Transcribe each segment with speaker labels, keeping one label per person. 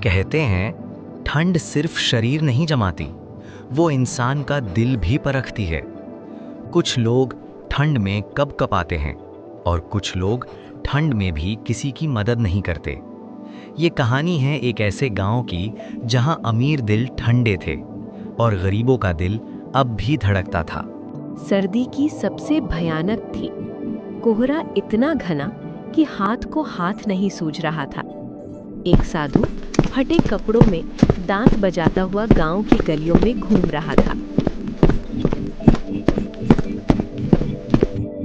Speaker 1: कहते हैं ठंड सिर्फ शरीर नहीं जमाती, वो इंसान का दिल भी परखती है। कुछ लोग ठंड में कँप-कँपाते हैं और कुछ लोग ठंड में भी किसी की मदद नहीं करते। ये कहानी है एक ऐसे गांव की जहां अमीर दिल ठंडे थे और गरीबों का दिल अब भी धड़कता था।
Speaker 2: सर्दी की सबसे भयानक थी। कोहरा इतना घना कि हाथ को हाथ नहीं सूझ रहा था। एक साधु फटे कपड़ों में दांत बजाता हुआ गांव की गलियों में घूम रहा था।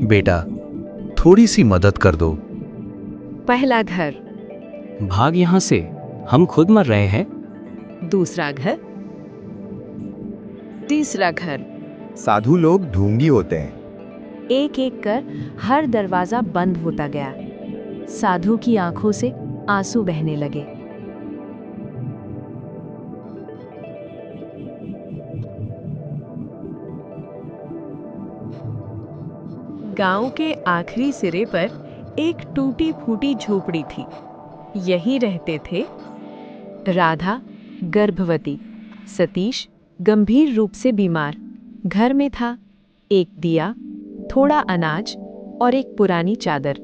Speaker 3: बेटा, थोड़ी सी मदद कर दो।
Speaker 2: पहला घर।
Speaker 4: भाग यहाँ से, हम खुद मर रहे हैं।
Speaker 2: दूसरा घर। तीसरा घर।
Speaker 5: साधु लोग ढोंगी होते हैं।
Speaker 2: एक एक कर हर दरवाजा बंद होता गया। साधु की आंखों से आंसू बहने लगे। गांव के आखिरी सिरे पर एक टूटी फूटी झोपड़ी थी। यहीं रहते थे राधा गर्भवती, सतीश गंभीर रूप से बीमार। घर में था एक दिया, थोड़ा अनाज और एक पुरानी चादर।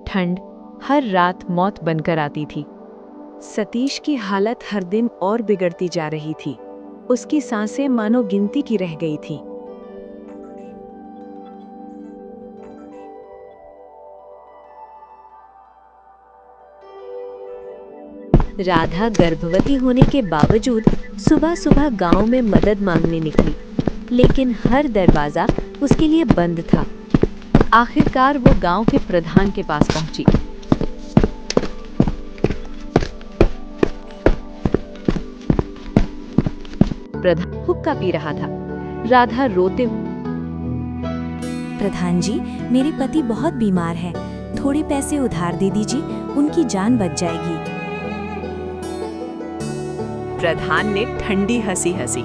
Speaker 2: ठंड हर रात मौत बनकर आती थी। सतीश की हालत हर दिन और बिगड़ती जा रही थी। उसकी सांसें मानो गिनती की रह गई थी। राधा गर्भवती होने के बावजूद सुबह सुबह गांव में मदद मांगने निकली, लेकिन हर दरवाजा उसके लिए बंद था। आखिरकार वो गांव के प्रधान के पास पहुंची। प्रधान हुक्का पी रहा था। राधा रोते,
Speaker 6: प्रधान जी, मेरे पति बहुत बीमार है, थोड़े पैसे उधार दे दीजिए, उनकी जान बच जाएगी।
Speaker 2: प्रधान ने ठंडी हंसी हंसी।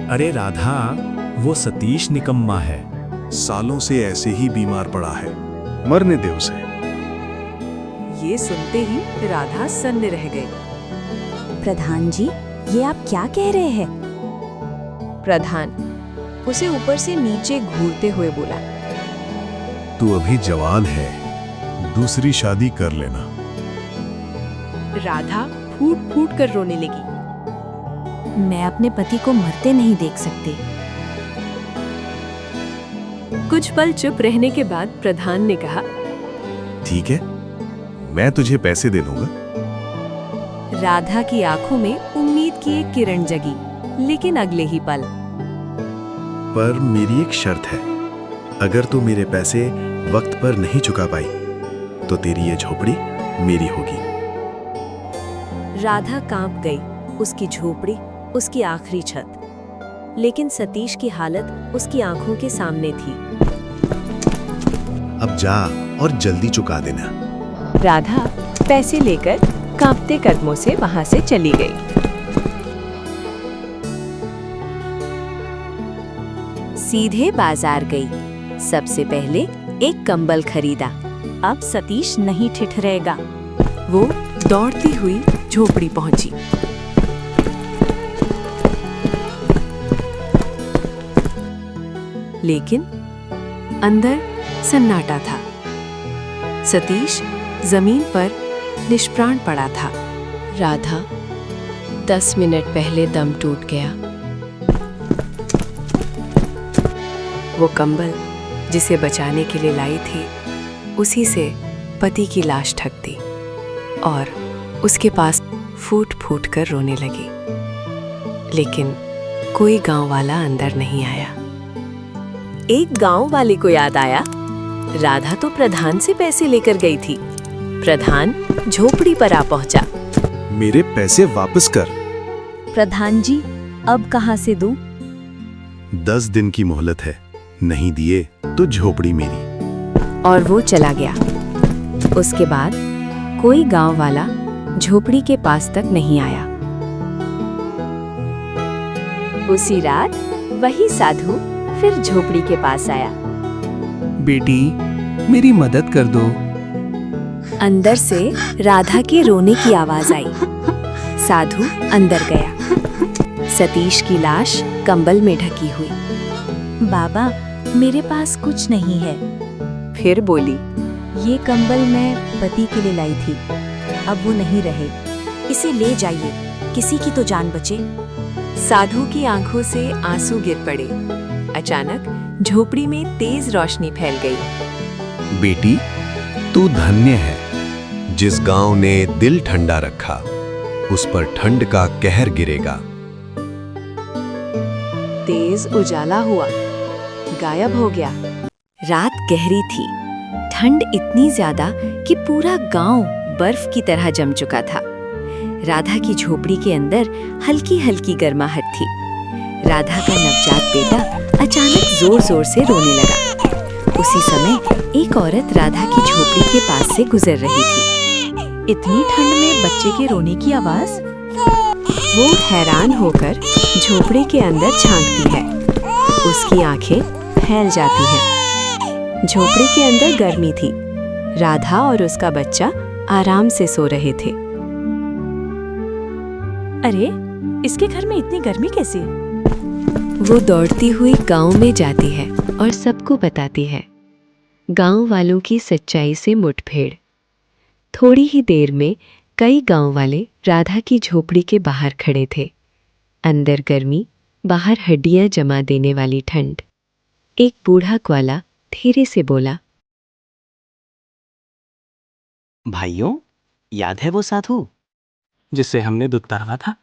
Speaker 7: अरे राधा, वो सतीश निकम्मा है, सालों से ऐसे ही बीमार पड़ा है, मरने दे उसे।
Speaker 2: ये सुनते ही राधा सन्न रह गई।
Speaker 6: प्रधान जी, ये आप क्या कह रहे हैं?
Speaker 2: प्रधान उसे ऊपर से नीचे घूरते हुए बोला,
Speaker 7: तू अभी जवान है, दूसरी शादी कर लेना।
Speaker 2: राधा फूट फूट कर रोने लगी।
Speaker 6: मैं अपने पति को मरते नहीं देख सकती।
Speaker 2: कुछ पल चुप रहने के बाद प्रधान ने कहा,
Speaker 7: ठीक है, मैं तुझे पैसे दे दूंगा।
Speaker 2: राधा की आंखों में उम्मीद की एक किरण जगी, लेकिन अगले ही पल,
Speaker 7: पर मेरी एक शर्त है, अगर तू मेरे पैसे वक्त पर नहीं चुका पाई तो तेरी ये झोपड़ी मेरी होगी।
Speaker 6: राधा कांप गई। उसकी झोपड़ी, उसकी आखिरी छत। लेकिन सतीश की हालत उसकी आंखों के सामने थी।
Speaker 7: अब जा और जल्दी चुका देना।
Speaker 2: राधा पैसे लेकर कांपते कदमों से वहां से चली गई।
Speaker 6: सीधे बाजार गई। सबसे पहले एक कंबल खरीदा। अब सतीश नहीं ठिठरेगा।
Speaker 2: वो दौड़ती हुई झोपड़ी पहुंची। लेकिन अंदर सन्नाटा था। सतीश जमीन पर निष्प्राण पड़ा था। राधा 10 मिनट पहले दम टूट गया। वो कंबल जिसे बचाने के लिए लाई थी, उसी से पति की लाश ढक दी और उसके पास फूट फूट कर रोने लगी। लेकिन कोई गांव वाला अंदर नहीं आया। एक गांव वाले को याद आया, राधा तो प्रधान से पैसे लेकर गई थी। प्रधान झोपड़ी पर आ पहुंचा।
Speaker 7: मेरे पैसे वापस कर।
Speaker 6: प्रधान जी, अब कहाँ से दूं?
Speaker 7: 10 दिन की मोहलत है, नहीं दिए तो झोपड़ी मेरी।
Speaker 2: और वो चला गया। उसके बाद कोई गांव वाला झोपड़ी के पास तक नहीं आया। उसी रात वही साधु फिर झोपड़ी के पास आया।
Speaker 4: बेटी, मेरी मदद कर दो।
Speaker 6: अंदर से राधा के रोने की आवाज आई। साधु अंदर गया। सतीश की लाश कंबल में ढकी हुई।
Speaker 8: बाबा, मेरे पास कुछ नहीं है।
Speaker 2: फिर बोली,
Speaker 8: ये कंबल मैं पति के लिए लाई थी, अब वो नहीं रहे। इसे ले जाइए, किसी की तो जान बचे।
Speaker 2: साधु की आंखों से आंसू गिर पड़े। अचानक झोपड़ी में तेज रोशनी फैल गई।
Speaker 3: बेटी, तू धन्य है। जिस गांव ने दिल ठंडा रखा, उस पर ठंड का कहर गिरेगा।
Speaker 2: तेज उजाला हुआ, गायब हो गया।
Speaker 6: रात गहरी थी। ठंड इतनी ज्यादा कि पूरा गांव बर्फ की तरह जम चुका था। राधा की झोपड़ी के अंदर हल्की हल्की गर्माहट थी। राधा का नवजात बेटा अचानक जोर जोर से रोने लगा। उसी समय एक औरत राधा की झोपड़ी के पास से गुजर रही थी।
Speaker 2: इतनी ठंड में बच्चे के रोने की आवाज? वो हैरान होकर झोपड़ी के अंदर झांकती है। उसकी आंखें फैल जाती हैं। झोपड़ी के अंदर गर्मी थी। राधा और उसका बच्चा आराम से सो रहे थे।
Speaker 8: अरे, इसके घर में इतनी गर्मी कैसे?
Speaker 2: वो दौड़ती हुई गांव में जाती है और सबको बताती है। गांव वालों की सच्चाई से मुठभेड़। थोड़ी ही देर में कई गांव वाले राधा की झोपड़ी के बाहर खड़े थे। अंदर गर्मी, बाहर हड्डियां जमा देने वाली ठंड। एक बूढ़ा ग्वाला धीरे से बोला,
Speaker 4: भाइयों, याद है वो साधु जिससे हमने दूध तारा था?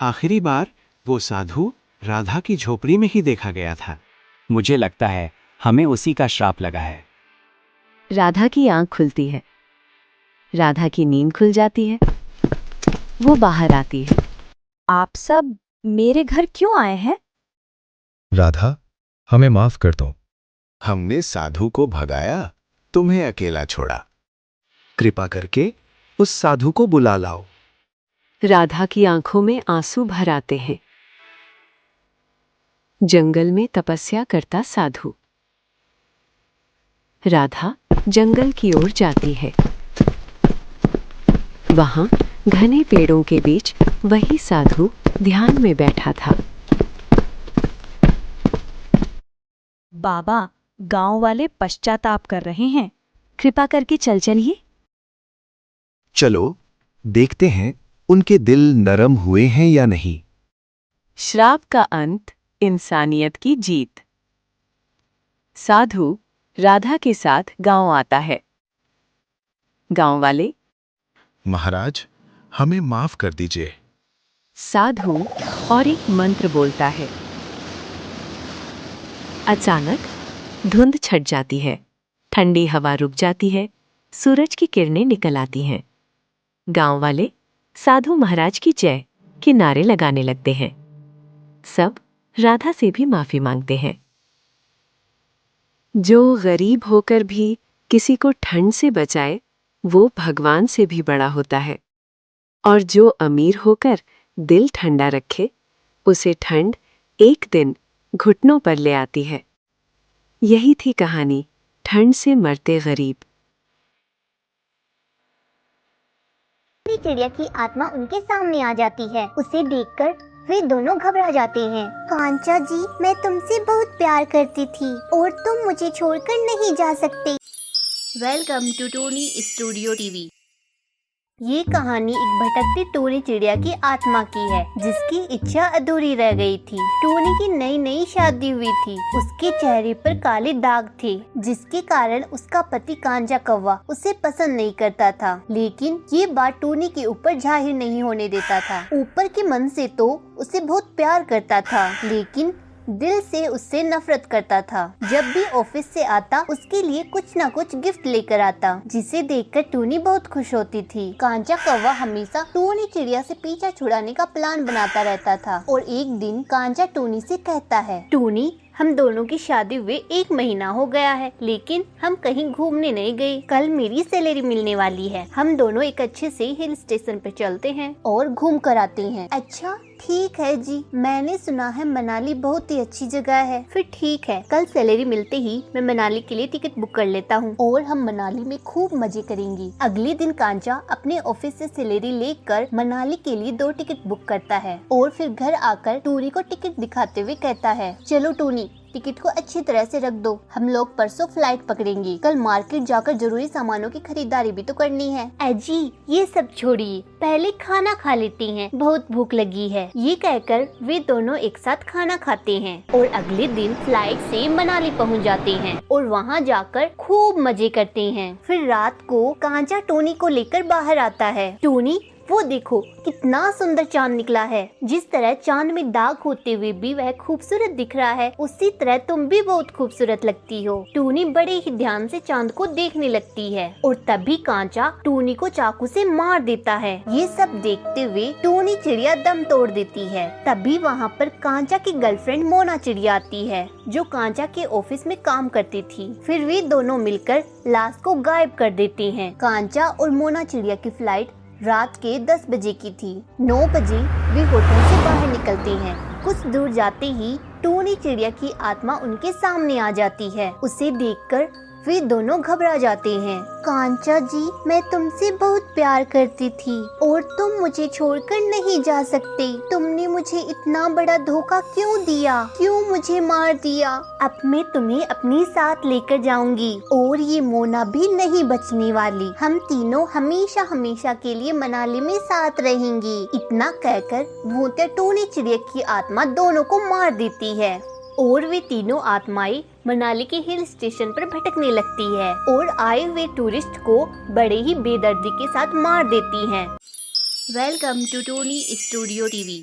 Speaker 9: आखिरी बार वो साधु राधा की झोपड़ी में ही देखा गया था।
Speaker 4: मुझे लगता है हमें उसी का श्राप लगा है।
Speaker 2: राधा की आंख खुलती है। राधा की नींद खुल जाती है। वो बाहर आती है।
Speaker 8: आप सब मेरे घर क्यों आए हैं?
Speaker 3: राधा, हमें माफ कर दो।
Speaker 7: हमने साधु को भगाया, तुम्हें अकेला छोड़ा।
Speaker 9: कृपा करके उस साधु को बुला लाओ।
Speaker 2: राधा की आंखों में आंसू भर आते हैं। जंगल में तपस्या करता साधु। राधा जंगल की ओर जाती है। वहां घने पेड़ों के बीच वही साधु ध्यान में बैठा था।
Speaker 8: बाबा, गांव वाले पश्चाताप कर रहे हैं, कृपा करके चल चलिए।
Speaker 3: चलो देखते हैं उनके दिल नरम हुए हैं या नहीं।
Speaker 2: श्राप का अंत, इंसानियत की जीत। साधु राधा के साथ गांव आता है। गांव वाले,
Speaker 7: महाराज, हमें माफ कर दीजिए।
Speaker 2: साधु और एक मंत्र बोलता है। अचानक धुंध छट जाती है। ठंडी हवा रुक जाती है। सूरज की किरणें निकल आती हैं। गांव वाले साधु महाराज की जय के नारे लगाने लगते हैं। सब राधा से भी माफी मांगते हैं। जो गरीब होकर भी किसी को ठंड से बचाए, वो भगवान से भी बड़ा होता है। और जो अमीर होकर दिल ठंडा रखे, उसे ठंड एक दिन घुटनों पर ले आती है। यही थी कहानी ठंड से मरते गरीब।
Speaker 10: चिड़िया की आत्मा उनके सामने आ जाती है। उसे देखकर वे दोनों घबरा जाते हैं। कांचा जी, मैं तुमसे बहुत प्यार करती थी और तुम मुझे छोड़कर नहीं जा सकते। Welcome to Tony studio TV. ये कहानी एक भटकती टोनी चिड़िया की आत्मा की है, जिसकी इच्छा अधूरी रह गई थी। टोनी की नई नई शादी हुई थी। उसके चेहरे पर काले दाग थे, जिसके कारण उसका पति कांचा कौवा उसे पसंद नहीं करता था। लेकिन ये बात टोनी के ऊपर जाहिर नहीं होने देता था। ऊपर के मन से तो उसे बहुत प्यार करता था, लेकिन दिल से उससे नफरत करता था। जब भी ऑफिस से आता, उसके लिए कुछ न कुछ गिफ्ट लेकर आता, जिसे देखकर टोनी बहुत खुश होती थी। कांचा कौवा हमेशा टोनी चिड़िया से पीछा छुड़ाने का प्लान बनाता रहता था। और एक दिन कांचा टोनी से कहता है, टोनी, हम दोनों की शादी हुए 1 महीना हो गया है, लेकिन हम कहीं घूमने नहीं गए। कल मेरी सैलरी मिलने वाली है, हम दोनों एक अच्छे से हिल स्टेशन पे चलते हैं और घूम कर आते हैं। अच्छा ठीक है जी, मैंने सुना है मनाली बहुत ही अच्छी जगह है। फिर ठीक है, कल सैलरी मिलते ही मैं मनाली के लिए टिकट बुक कर लेता हूँ और हम मनाली में खूब मजे करेंगे। अगले दिन कांचा अपने ऑफिस से सैलरी लेकर मनाली के लिए 2 टिकट बुक करता है और फिर घर आकर टूनी को टिकट दिखाते हुए कहता है, चलो टूनी टिकट को अच्छी तरह से रख दो, हम लोग परसों फ्लाइट पकड़ेंगे। कल मार्केट जाकर जरूरी सामानों की खरीदारी भी तो करनी है। अजी ये सब छोड़िए, पहले खाना खा लेती हैं, बहुत भूख लगी है। ये कहकर वे दोनों एक साथ खाना खाते हैं और अगले दिन फ्लाइट से मनाली पहुंच जाते हैं और वहां जाकर खूब मजे करते हैं। फिर रात को कांचा टोनी को लेकर बाहर आता है। टोनी वो देखो कितना सुंदर चांद निकला है। जिस तरह चांद में दाग होते हुए भी वह खूबसूरत दिख रहा है, उसी तरह तुम भी बहुत खूबसूरत लगती हो। टूनी बड़े ही ध्यान से चांद को देखने लगती है और तभी कांचा टूनी को चाकू से मार देता है। ये सब देखते हुए टूनी चिड़िया दम तोड़ देती है। तभी वहाँ पर कांचा की गर्लफ्रेंड मोना चिड़िया आती है, जो कांचा के ऑफिस में काम करती थी। फिर वे दोनों मिलकर लाश को गायब कर देते हैं। कांचा और मोना चिड़िया की फ्लाइट रात के 10 बजे की थी। 9 बजे वे होटल से बाहर निकलते हैं। कुछ दूर जाते ही टूनी चिड़िया की आत्मा उनके सामने आ जाती है। उसे देखकर वे दोनों घबरा जाते हैं। कांचा जी, मैं तुमसे बहुत प्यार करती थी और तुम मुझे छोड़कर नहीं जा सकते। तुमने मुझे इतना बड़ा धोखा क्यों दिया? क्यों मुझे मार दिया? अब मैं तुम्हें अपने साथ लेकर जाऊंगी और ये मोना भी नहीं बचने वाली। हम तीनों हमेशा हमेशा के लिए मनाली में साथ रहेंगी। इतना कहकर भूतिया टूनी चिड़िया की आत्मा दोनों को मार देती है और वे तीनों आत्माएं मनाली के हिल स्टेशन पर भटकने लगती है और आए हुए टूरिस्ट को बड़े ही बेदर्दी के साथ मार देती हैं। Welcome to Tony studio TV.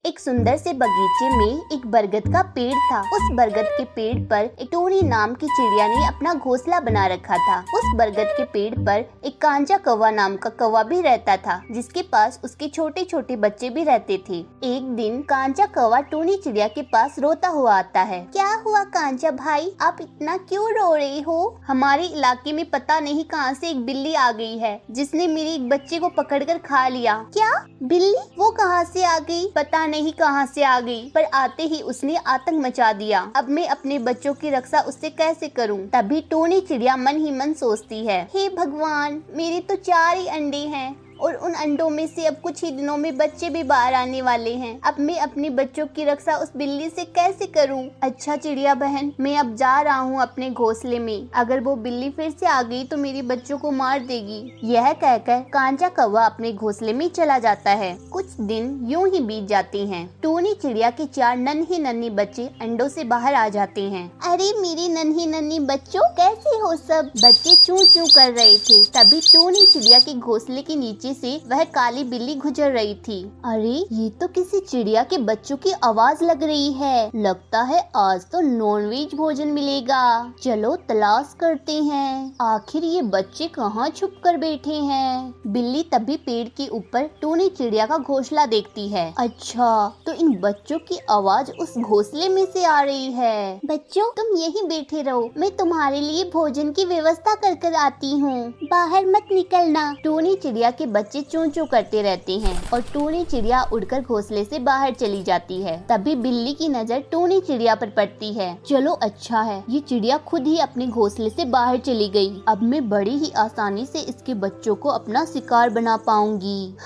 Speaker 10: एक सुंदर से बगीचे में एक बरगद का पेड़ था। उस बरगद के पेड़ पर एक टोनी नाम की चिड़िया ने अपना घोंसला बना रखा था। उस बरगद के पेड़ पर एक कांचा कौवा नाम का कौवा भी रहता था, जिसके पास उसके छोटे छोटे बच्चे भी रहते थे। एक दिन कांचा कौवा टोनी चिड़िया के पास रोता हुआ आता है। क्या हुआ कांचा भाई, आप इतना क्यों रो रहे हो? हमारे इलाके में पता नहीं कहां से एक बिल्ली आ गई है, जिसने मेरे एक बच्चे को पकड़कर खा लिया। क्या बिल्ली? वो कहां से आ गई? पता नहीं कहां से आ गई, पर आते ही उसने आतंक मचा दिया। अब मैं अपने बच्चों की रक्षा उससे कैसे करूं? तभी टोनी चिड़िया मन ही मन सोचती है, हे भगवान, मेरे तो 4 ही अंडे हैं और उन अंडों में से अब कुछ ही दिनों में बच्चे भी बाहर आने वाले हैं। अब मैं अपने बच्चों की रक्षा उस बिल्ली से कैसे करूं? अच्छा चिड़िया बहन, मैं अब जा रहा हूं अपने घोंसले में। अगर वो बिल्ली फिर से आ गई तो मेरे बच्चों को मार देगी। यह कहकर कांचा कौवा अपने घोंसले में चला जाता है। कुछ दिन यूं ही बीत जाते हैं। टोनी चिड़िया के 4 नन्हे बच्चे अंडों से बाहर आ जाते हैं। अरे मेरे नन्हे बच्चों, कैसे हो सब? बच्चे चूं चूं कर रहे थे। तभी टोनी चिड़िया के घोंसले के नीचे से वह काली बिल्ली गुजर रही थी। अरे ये तो किसी चिड़िया के बच्चों की आवाज लग रही है। लगता है आज तो नॉनवेज भोजन मिलेगा। चलो तलाश करते हैं, आखिर ये बच्चे कहाँ छुप कर बैठे हैं। बिल्ली तभी पेड़ के ऊपर टोनी चिड़िया का घोंसला देखती है। अच्छा, तो इन बच्चों की आवाज उस घोंसले में से आ रही है। बच्चों तुम यहीं बैठे रहो, मैं तुम्हारे लिए भोजन की व्यवस्था कर आती हूँ, बाहर मत निकलना। टोनी चिड़िया के बच्चे चूं चूं करते रहते हैं और टोनी चिड़िया उड़कर घोंसले से बाहर चली जाती है। तभी बिल्ली की नजर टोनी चिड़िया पर पड़ती है। चलो अच्छा है, ये चिड़िया खुद ही अपने घोंसले से बाहर चली गई। अब मैं बड़ी ही आसानी से इसके बच्चों को अपना शिकार बना पाऊंगी।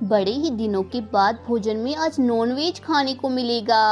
Speaker 10: बड़े ही दिनों के बाद भोजन में आज नॉनवेज खाने को मिलेगा।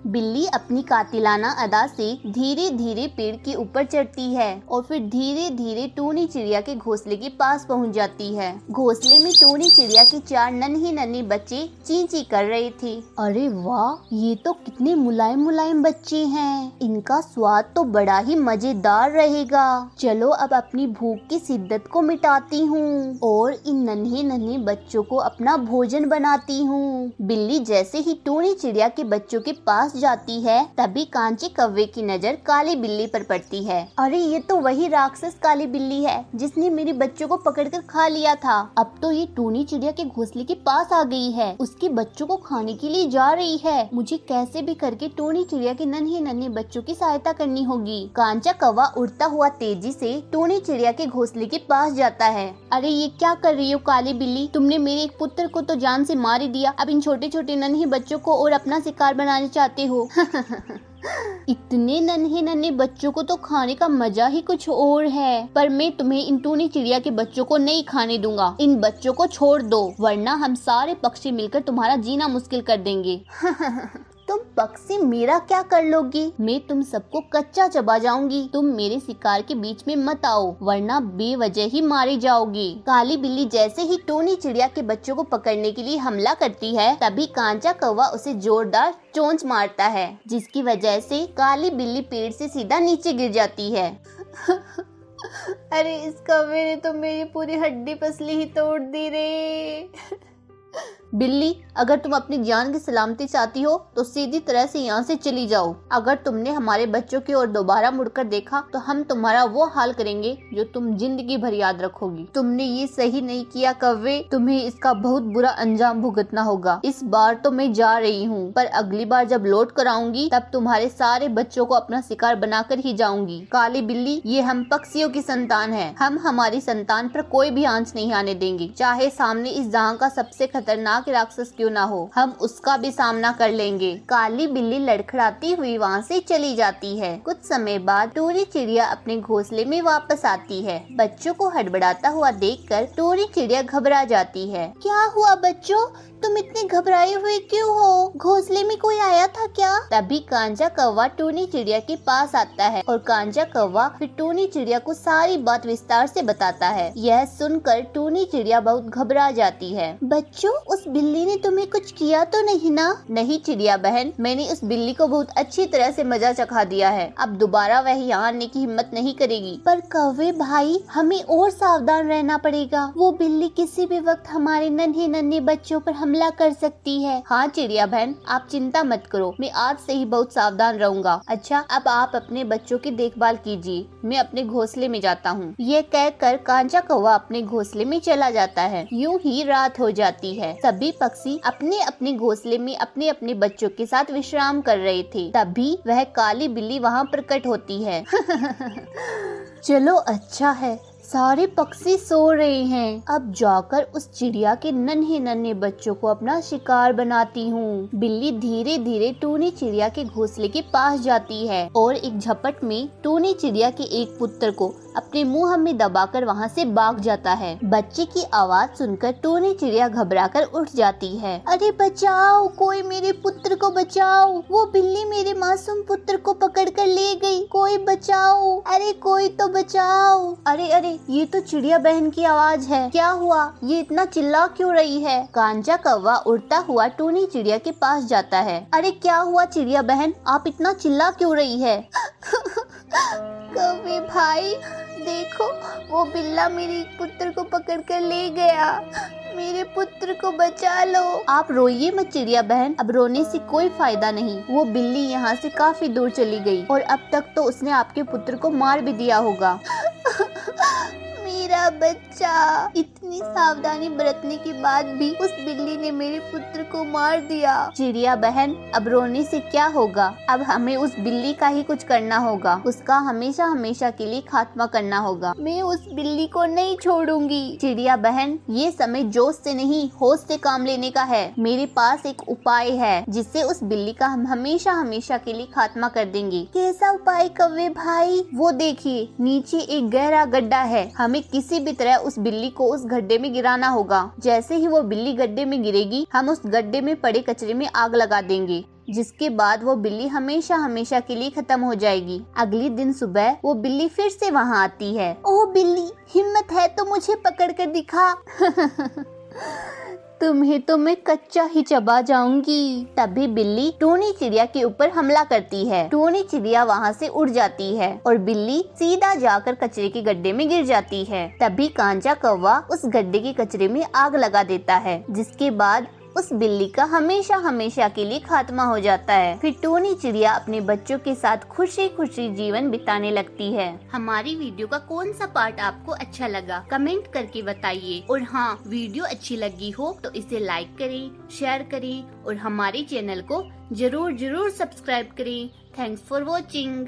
Speaker 10: बिल्ली अपनी कातिलाना अदा से धीरे धीरे पेड़ के ऊपर चढ़ती है और फिर धीरे धीरे टोनी चिड़िया के घोंसले के पास पहुंच जाती है। घोंसले में टोनी चिड़िया के 4 नन्हे बच्चे ची ची कर रहे थे। अरे वाह, ये तो कितने मुलायम मुलायम बच्चे हैं। इनका स्वाद तो बड़ा ही मजेदार रहेगा। चलो अब अपनी भूख की शिद्दत को मिटाती हूँ और इन नन्हे बच्चों को अपना भोजन बनाती हूँ। बिल्ली जैसे ही टोनी चिड़िया के बच्चों के पास पास जाती है तभी कांचे कौवे की नजर काली बिल्ली पर पड़ती है। अरे ये तो वही राक्षस काली बिल्ली है जिसने मेरे बच्चों को पकड़कर खा लिया था। अब तो ये टूनी चिड़िया के घोंसले के पास आ गई है, उसके बच्चों को खाने के लिए जा रही है। मुझे कैसे भी करके टूनी चिड़िया के नन्हे नन्हे बच्चों की सहायता करनी होगी। कांचा कौवा उड़ता हुआ तेजी से टूनी चिड़िया के घोंसले के पास जाता है। अरे ये क्या कर रही हो काली बिल्ली, तुमने मेरे एक पुत्र को तो जान से मार ही दिया, अब इन छोटे छोटे नन्हे बच्चों को और अपना शिकार बनाना चाहते हो। इतने नन्हे नन्हे बच्चों को तो खाने का मजा ही कुछ और है, पर मैं तुम्हें इन टूनी चिड़िया के बच्चों को नहीं खाने दूंगा। इन बच्चों को छोड़ दो वरना हम सारे पक्षी मिलकर तुम्हारा जीना मुश्किल कर देंगे। तुम पक्षी मेरा क्या कर लोगी? मैं तुम सबको कच्चा चबा जाऊंगी। तुम मेरे शिकार के बीच में मत आओ वरना बेवजह ही मारी जाओगी। काली बिल्ली जैसे ही टूनी चिड़िया के बच्चों को पकड़ने के लिए हमला करती है तभी कांचा कौवा उसे जोरदार चोंच मारता है, जिसकी वजह से काली बिल्ली पेड़ से सीधा नीचे गिर जाती है। अरे इस कौवे ने तो मेरी पूरी हड्डी पसली ही तोड़ दी रे। बिल्ली, अगर तुम अपनी जान की सलामती चाहती हो तो सीधी तरह से यहाँ से चली जाओ। अगर तुमने हमारे बच्चों की ओर दोबारा मुड़कर देखा तो हम तुम्हारा वो हाल करेंगे जो तुम जिंदगी भर याद रखोगी। तुमने ये सही नहीं किया कौवे, तुम्हें इसका बहुत बुरा अंजाम भुगतना होगा। इस बार तो मैं जा रही हूँ, पर अगली बार जब लौट कर आऊंगी तब तुम्हारे सारे बच्चों को अपना शिकार बनाकर ही जाऊंगी। काली बिल्ली, ये हम पक्षियों की संतान है, हम हमारी संतान पर कोई भी आंच नहीं आने देंगे। चाहे सामने इस जहां का सबसे खतरनाक राक्षस क्यों ना हो, हम उसका भी सामना कर लेंगे। काली बिल्ली लड़खड़ाती हुई वहाँ से चली जाती है। कुछ समय बाद टूनी चिड़िया अपने घोंसले में वापस आती है। बच्चों को हड़बड़ाता हुआ देखकर टूनी चिड़िया घबरा जाती है। क्या हुआ बच्चों, तुम इतने घबराए हुए क्यों हो? घोंसले में कोई आया था क्या? तभी कांचा कौवा टूनी चिड़िया के पास आता है और कांचा कौवा फिर टूनी चिड़िया को सारी बात विस्तार से बताता है। यह सुनकर टूनी चिड़िया बहुत घबरा जाती है। बच्चों, उस बिल्ली ने तुम्हें कुछ किया तो नहीं ना? नहीं चिड़िया बहन, मैंने उस बिल्ली को बहुत अच्छी तरह से मजा चखा दिया है, अब दोबारा वह यहाँ आने की हिम्मत नहीं करेगी। पर कौवे भाई, हमें और सावधान रहना पड़ेगा। वो बिल्ली किसी भी वक्त हमारे नन्हे नन्हे बच्चों पर हमला कर सकती है। हाँ चिड़िया बहन, आप चिंता मत करो, मैं आज से ही बहुत सावधान रहूंगा। अच्छा, अब आप अपने बच्चों की देखभाल कीजिए, मैं अपने घोंसले में जाता हूँ। ये कहकर कांचा कौवा अपने घोंसले में चला जाता है। यूं ही रात हो जाती है। सभी पक्षी अपने अपने घोंसले में अपने अपने बच्चों के साथ विश्राम कर रहे थे। तभी वह काली बिल्ली वहाँ प्रकट होती है। चलो अच्छा है, सारे पक्षी सो रहे हैं, अब जाकर उस चिड़िया के नन्हे नन्हे बच्चों को अपना शिकार बनाती हूँ। बिल्ली धीरे धीरे टूनी चिड़िया के घोंसले के पास जाती है और एक झपट में टूनी चिड़िया के एक पुत्र को अपने मुंह में दबाकर वहाँ से भाग जाता है। बच्चे की आवाज सुनकर टूनी चिड़िया घबराकर उठ जाती है। अरे बचाओ, कोई मेरे पुत्र को बचाओ, वो बिल्ली मेरे मासूम पुत्र को पकड़कर ले गई, कोई बचाओ, अरे कोई तो बचाओ। अरे अरे, ये तो चिड़िया बहन की आवाज है, क्या हुआ, ये इतना चिल्ला क्यों रही है? कांचा कौवा उड़ता हुआ टूनी चिड़िया के पास जाता है। अरे क्या हुआ चिड़िया बहन, आप इतना चिल्ला क्यों रही है? कौवे भाई देखो, वो बिल्ला मेरे पुत्र को पकड़कर ले गया, मेरे पुत्र को बचा लो। आप रोइए मत चिड़िया बहन, अब रोने से कोई फायदा नहीं। वो बिल्ली यहाँ से काफी दूर चली गई और अब तक तो उसने आपके पुत्र को मार भी दिया होगा। मेरा बच्चा, इतनी सावधानी बरतने के बाद भी उस बिल्ली ने मेरे पुत्र को मार दिया। चिड़िया बहन, अब रोने से क्या होगा, अब हमें उस बिल्ली का ही कुछ करना होगा, उसका हमेशा हमेशा के लिए खात्मा करना होगा। मैं उस बिल्ली को नहीं छोड़ूंगी। चिड़िया बहन, ये समय जोश से नहीं होश से काम लेने का है। मेरे पास एक उपाय है जिससे उस बिल्ली का हम हमेशा हमेशा के लिए खात्मा कर देंगे। कैसा उपाय कौवे भाई? वो देखिए, नीचे एक गहरा गड्ढा है, हमें किसी भी तरह उस बिल्ली को उस गड्ढे में गिराना होगा। जैसे ही वो बिल्ली गड्ढे में गिरेगी, हम उस गड्ढे में पड़े कचरे में आग लगा देंगे, जिसके बाद वो बिल्ली हमेशा हमेशा के लिए खत्म हो जाएगी। अगले दिन सुबह वो बिल्ली फिर से वहाँ आती है। ओ बिल्ली, हिम्मत है तो मुझे पकड़ कर दिखा। तुम्हें तो मैं कच्चा ही चबा जाऊंगी। तभी बिल्ली टूनी चिड़िया के ऊपर हमला करती है। टूनी चिड़िया वहाँ से उड़ जाती है और बिल्ली सीधा जाकर कचरे के गड्ढे में गिर जाती है। तभी कांचा कौवा उस गड्ढे के कचरे में आग लगा देता है, जिसके बाद उस बिल्ली का हमेशा हमेशा के लिए खात्मा हो जाता है। फिर टोनी चिड़िया अपने बच्चों के साथ खुशी खुशी जीवन बिताने लगती है। हमारी वीडियो का कौन सा पार्ट आपको अच्छा लगा कमेंट करके बताइए। और हाँ, वीडियो अच्छी लगी हो तो इसे लाइक करें, शेयर करें और हमारे चैनल को जरूर सब्सक्राइब करें। Thanks for watching.